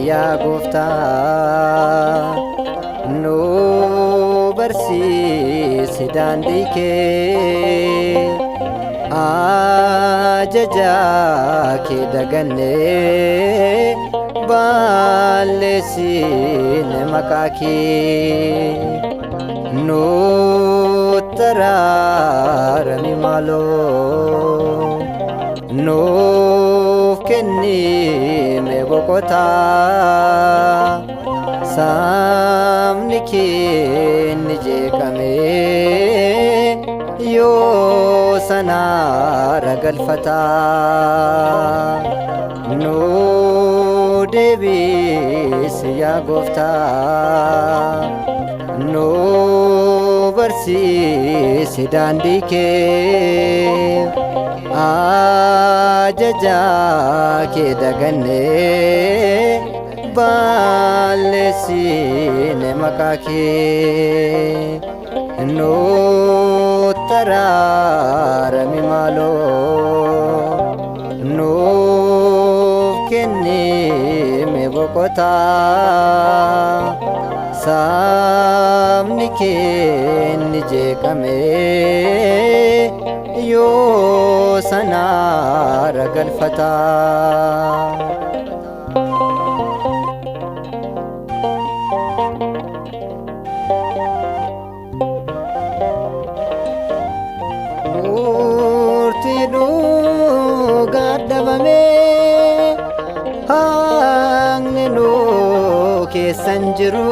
yaa gooftaa nu barsiisi daandii kee ajaja kee dagannee balleessine maqaa kee nutti araarami maaloo nuuf kennime boqotaa sabni kee ni jeeqame yoo sanaara galfataa nu deebisi yaa gooftaa nu barsiisi daandii kee ajaja kee dagannee balleessine maqaa kee nutti araarami maaloo nuuf kennime boqotaa sabni kee ni jeeqame yoo sanaara galfataa murtii dhugaa dhabame haqni nu keessan jiru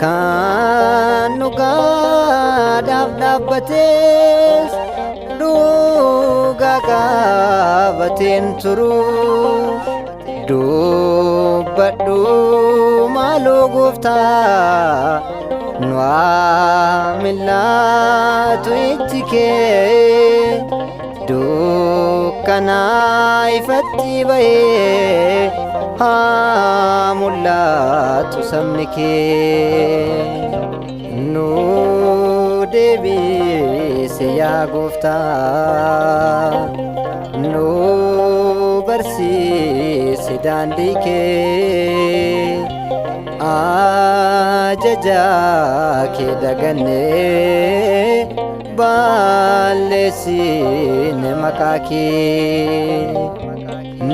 kan dhugaadhaaf dhaabbates dhugaa qabateen turu dubbadhu maaloo gooftaa nu millaatu ijji kee dukkanaa ifatti bahee haa mul'atu sabni kee nu deebisi yaa gooftaa nu barsiisi daandii kee ajaja kee dagannee balleessine maqaa kee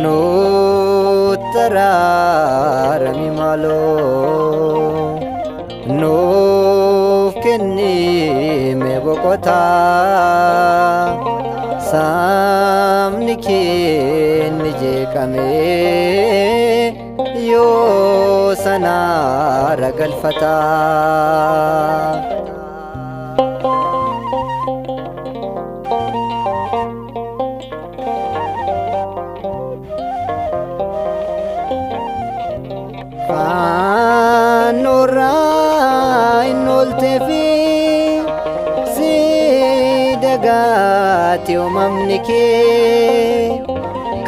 nutti araarami maaloo nuuf kennime boqotaa sabni kee ni jeeqame yoo sanaara galfataa faanurraa hin oolteefi si dagaate uumamni kee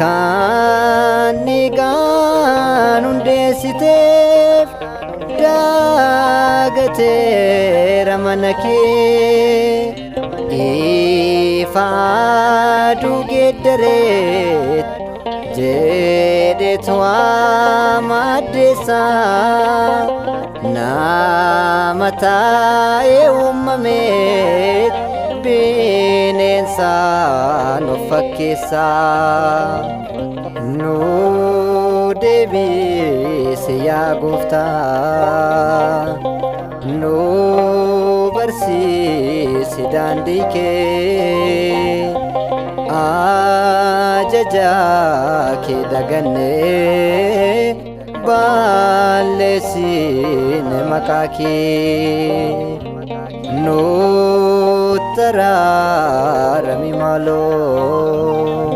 kan dhiigaan hundeessiteef daagateera mana kee ifaaduu geeddareet jedhetu amaaddeessaa nama taa'ee uumameet bineensaan of fakkeessaa nu deebisi yaa gooftaa nu barsiisi daandii kee ajaja kee dagannee balleessine maqaa kee nutti araarami maaloo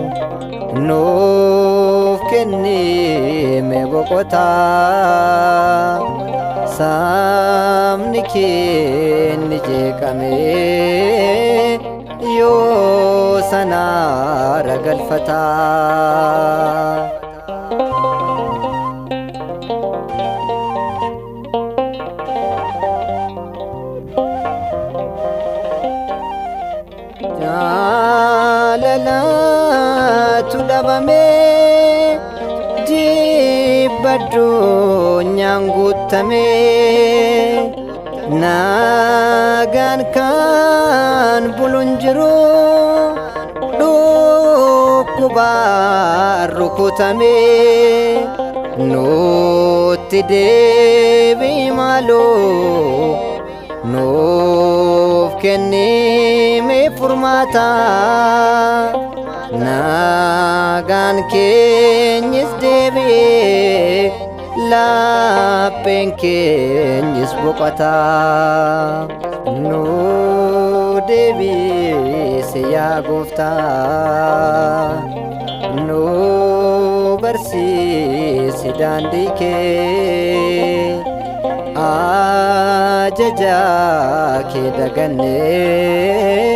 nuuf kennime boqotaa saamni keenni jeeqame yoo sanaara galfataa. Jaalalatu dhabame jibba addunyaan guutame nagaan kan bulu hin jiru dhukkubaan rukutame nutti deebii maaloo nuuf kennime furmaata nagaan keenyis deebi'ee lapheen keenyis boqota nu deebisi yaa Gooftaa nu barsiisi daandii kee ajaja kee dagannee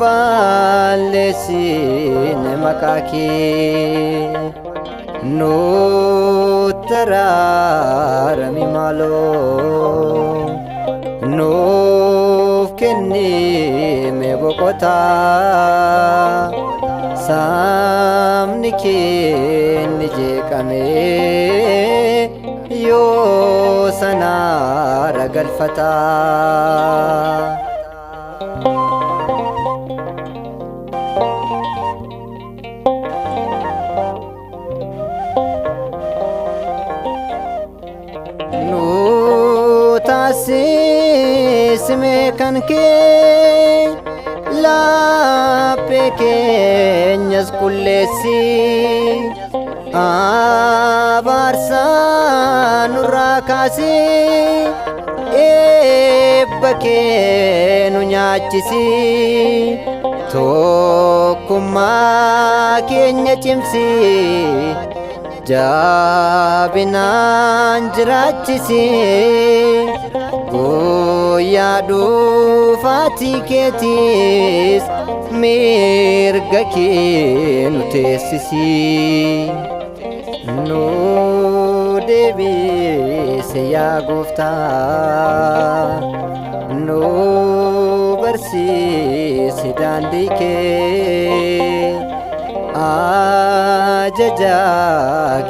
balleessine maqaa kee nutti araarami maaloo nuuf kennime boqotaa saamni keenni jeeqame yoo sanaara galfataa. Taasisime kan kee laphee keenyas qulleessi abaarsaa nurraa kaasi eebba kee nu nyaachisi tokkummaa keenya cimsi jabinaan jiraachisi guyyaa dhufaatii keetiis mirga kee nu teessisi nu deebisi yaa Gooftaa nu barsiisi daandii kee ajaja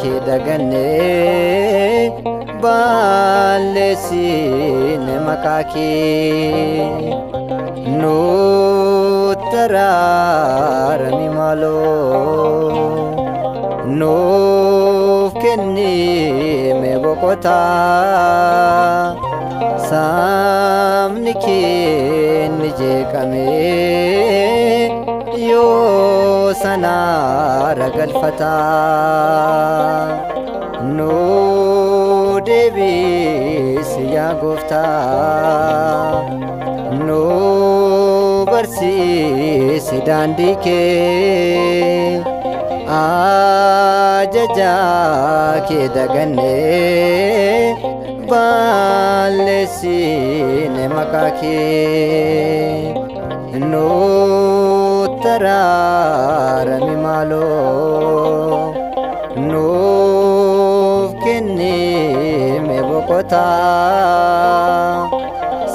kee dagannee balleessine maqaa kee nutti araarami maaloo nuuf kennime boqotaa saamni keenni jeeqame yoo sanaara galfataa nu deebisi yaa Gooftaa nu barsiisi daandii kee ajaja kee dagannee balleessine maqaa kee nutti araarami maaloo nuuf kennime boqotaa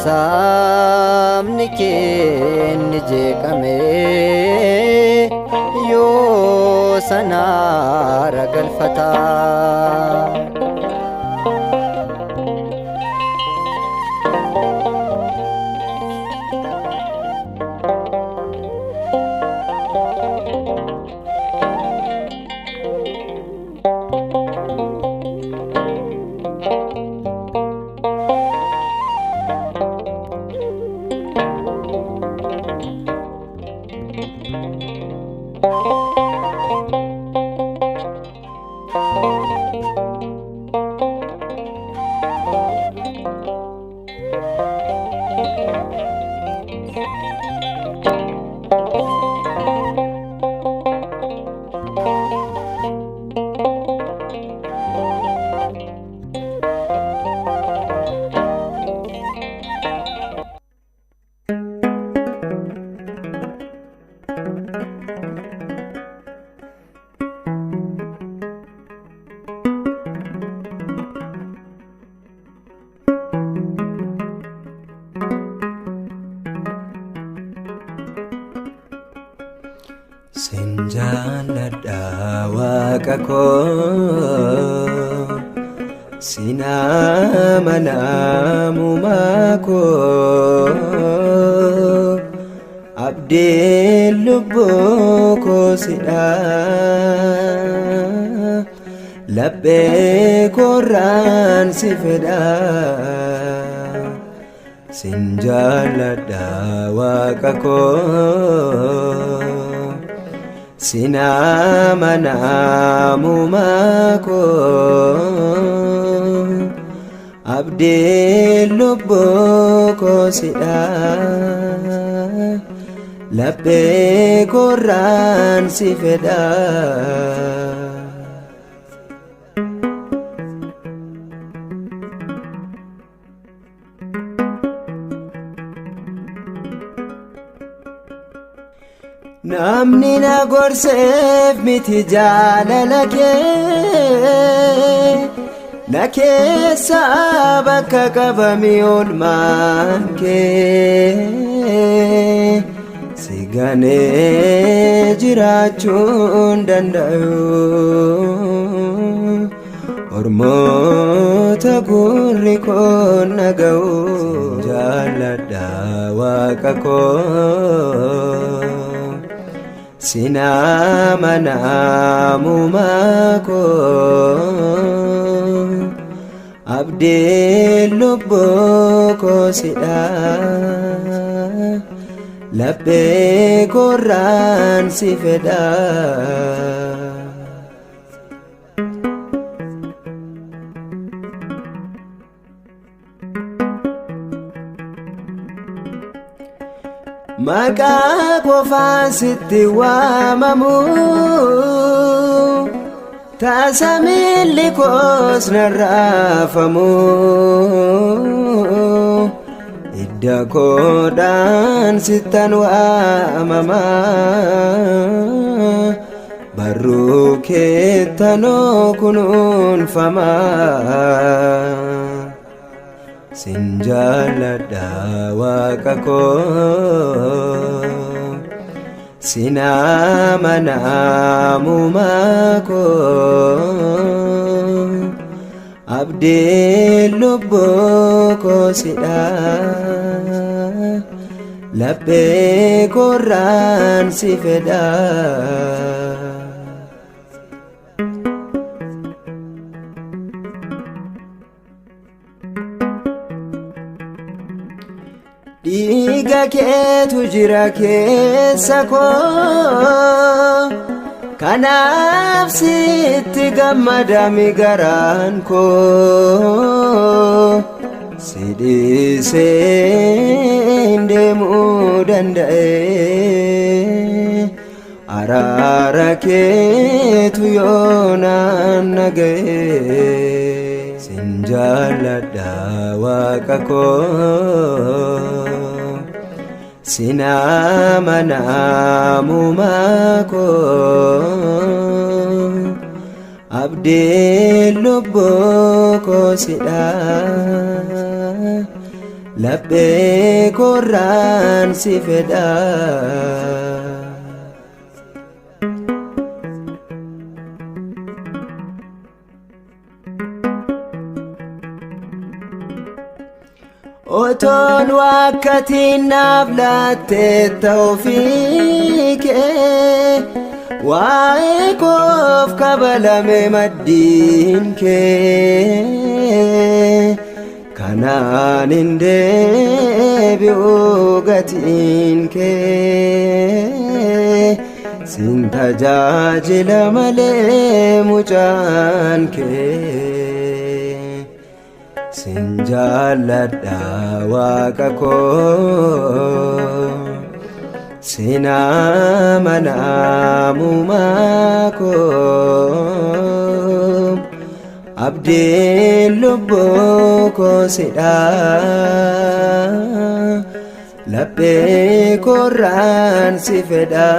saamni keenni jeeqame yoo sanaara galfataa. Sinjaaladha waaqa koo sinamanamumaa koo abdiin lubbuu koo sidha laphee kooraan si fedha sinjaaladha waaqa koo sinamanamumaa koo abdiin lubbuu koo sidha laphee kooraan si fedha namni na gorseef miti jaalala kee na keessa bakka qabame oolmaan kee si ganee jiraachuun danda'u ormoota gurri koo naga'u jaaladha waaqa koo sinamanamumaa koo abdiin lubbuu koo sidha laphee kooraan si fedha maqaa qofaan sitti waamamu taasa miilli koos narraafamu idda koodhaan sittan waamama barruu keettanoo kunuunfama sinjaaladha waaqa koo sinamanamumaa koo abdiin lubbuu koo sidha laphee kooraan si fedha dhiiga keetu jira keessa koo kanaaf sitti gammadami garaan koo si dhiisee deemuu danda'e araara keetu yoonaan naga'e sinjaaladha waaqa koo sinamanamumaa koo abdiin lubbuu koo sidha laphee kooraan si fedha otoon wakkatiin naaf laattee ta'uufii kee waa'ee koof kabalame maddiin kee kanaan hin deebi'u gatiin kee sin tajaajila malee mucaan kee sinjaaladha waaqa koo sinamanamumaa koo abdiin lubbuu koo sidha laphee kooraan si fedha